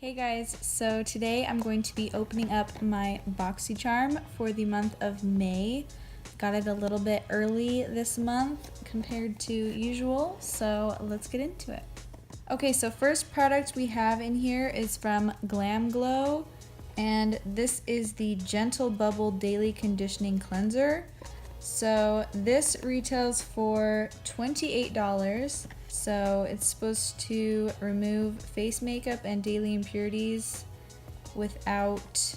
Hey guys, so today I'm going to be opening up my Boxycharm for the month of May. Got it a little bit early this month compared to usual, so let's get into it. Okay, so first product we have in here is from GlamGlow, and this is the GentleBubble Daily Conditioning Cleanser. So this retails for $28. So it's supposed to remove face makeup and daily impurities without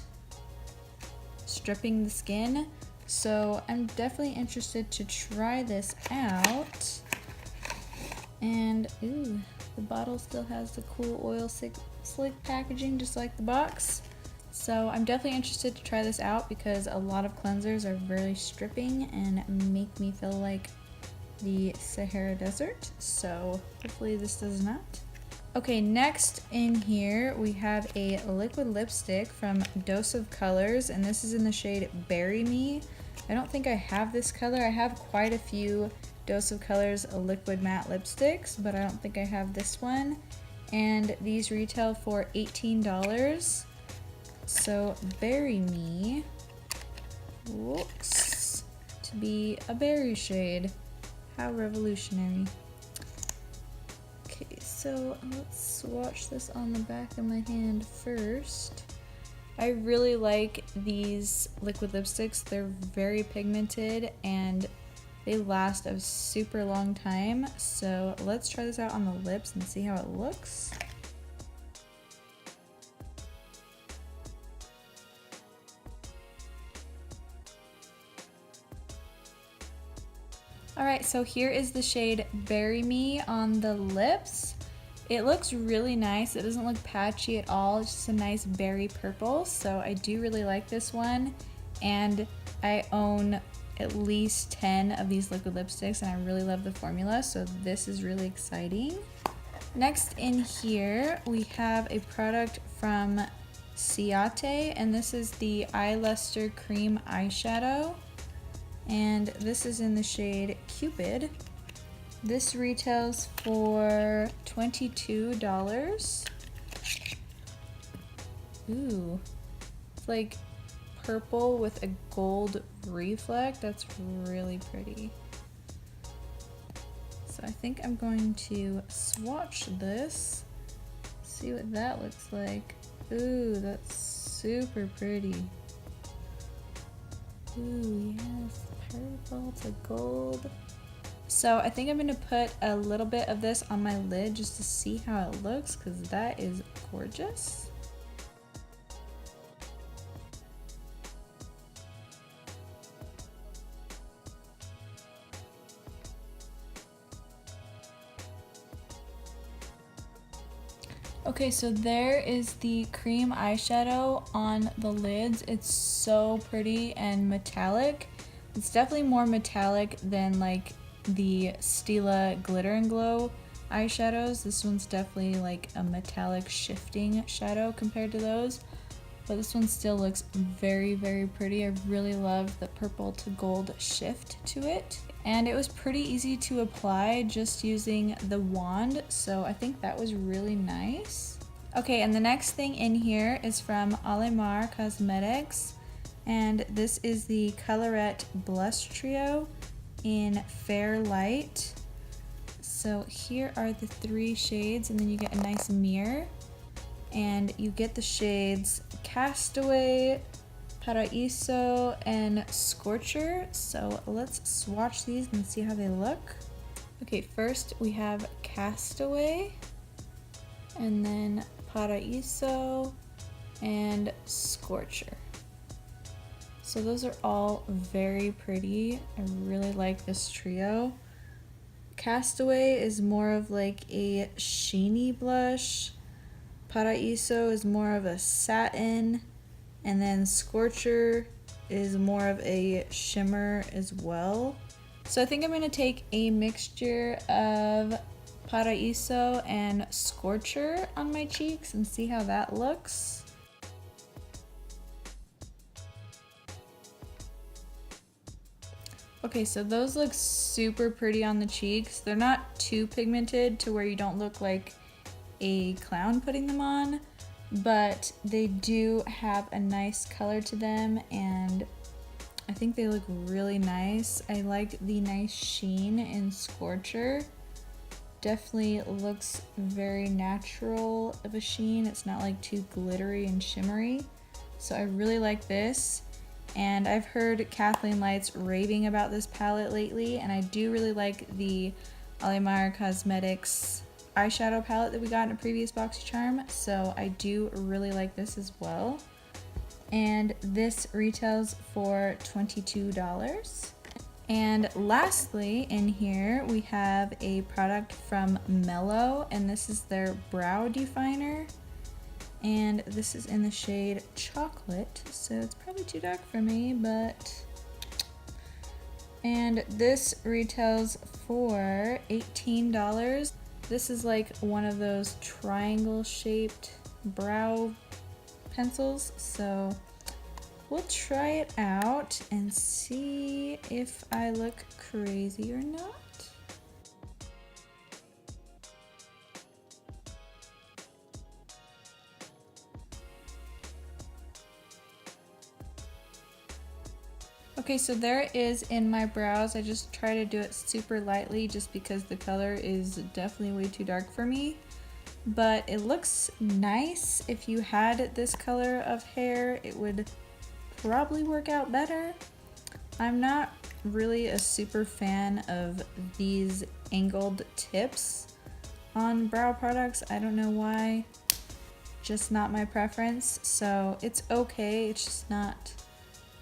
stripping the skin. So I'm definitely interested to try this out. And ooh, the bottle still has the cool oil slick packaging just like the box. So I'm definitely interested to try this out because a lot of cleansers are very stripping and make me feel like the Sahara Desert, so hopefully this does not. Okay, next in here we have a liquid lipstick from Dose of Colors, and this is in the shade Bury Me. I don't think I have this color. I have quite a few Dose of Colors liquid matte lipsticks, but I don't think I have this one. And these retail for $18. So Bury Me looks to be a berry shade. How revolutionary. Okay, so let's swatch this on the back of my hand first. I really like these liquid lipsticks. They're very pigmented and they last a super long time. So let's try this out on the lips and see how it looks. Alright, so here is the shade Bury Me on the lips. It looks really nice. It doesn't look patchy at all. It's just a nice berry purple. So I do really like this one. And I own at least 10 of these liquid lipsticks and I really love the formula. So this is really exciting. Next in here, we have a product from Ciate, and this is the Eye Lustre Cream Eyeshadow. And this is in the shade Cupid. This retails for $22. Ooh, it's like purple with a gold reflect. That's really pretty. So I think I'm going to swatch this, see what that looks like. Ooh, that's super pretty. Ooh, yes, purple to gold. So I think I'm going to put a little bit of this on my lid just to see how it looks because that is gorgeous. Okay, so there is the cream eyeshadow on the lids. It's so pretty and metallic. It's definitely more metallic than like the Stila Glitter and Glow eyeshadows. This one's definitely like a metallic shifting shadow compared to those. But this one still looks very, very pretty. I really love the purple to gold shift to it. And it was pretty easy to apply just using the wand, so I think that was really nice. Okay, and the next thing in here is from Alamar Cosmetics, and this is the Colorete Blush Trio in Fair Light. So here are the 3 shades, and then you get a nice mirror, and you get the shades Castaway, Paraíso, and Scorcher. So let's swatch these and see how they look. Okay, first we have Castaway, and then Paraíso, and Scorcher. So those are all very pretty. I really like this trio. Castaway is more of like a sheeny blush. Paraíso is more of a satin. And then Scorcher is more of a shimmer as well. So I think I'm going to take a mixture of Paraíso and Scorcher on my cheeks and see how that looks. Okay, so those look super pretty on the cheeks. They're not too pigmented to where you don't look like a clown putting them on, but they do have a nice color to them, and I think they look really nice. I like the nice sheen in Scorcher. Definitely looks very natural of a sheen. It's not like too glittery and shimmery. So I really like this. And I've heard Kathleen Lights raving about this palette lately, and I do really like the Alamar Cosmetics eyeshadow palette that we got in a previous Boxycharm, so I do really like this as well. And this retails for $22. And lastly, in here we have a product from Mellow, and this is their brow definer. And this is in the shade Chocolate, so it's probably too dark for me, but... And this retails for $18. This is like one of those triangle shaped brow pencils, so we'll try it out and see if I look crazy or not. Okay, so there it is in my brows. I just try to do it super lightly just because the color is definitely way too dark for me. But it looks nice. If you had this color of hair, it would probably work out better. I'm not really a super fan of these angled tips on brow products. I don't know why. Just not my preference. So it's okay. It's just not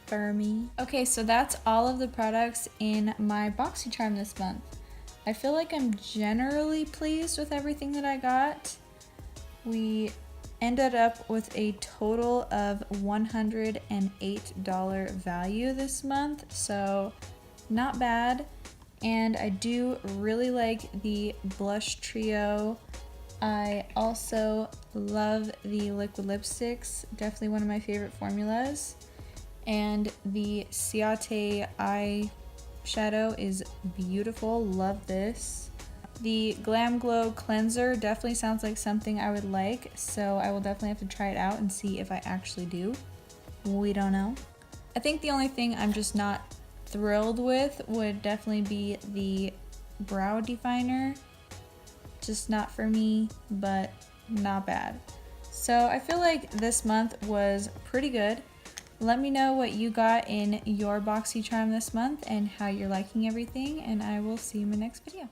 for me. Okay, so that's all of the products in my Boxycharm this month. I feel like I'm generally pleased with everything that I got. We ended up with a total of $108 value this month, so not bad. And I do really like the blush trio. I also love the liquid lipsticks, definitely one of my favorite formulas. And the Ciate eyeshadow is beautiful, love this. The GlamGlow cleanser definitely sounds like something I would like, so I will definitely have to try it out and see if I actually do. We don't know. I think the only thing I'm just not thrilled with would definitely be the brow definer. Just not for me, but not bad. So I feel like this month was pretty good. Let me know what you got in your Boxycharm this month and how you're liking everything, and I will see you in my next video.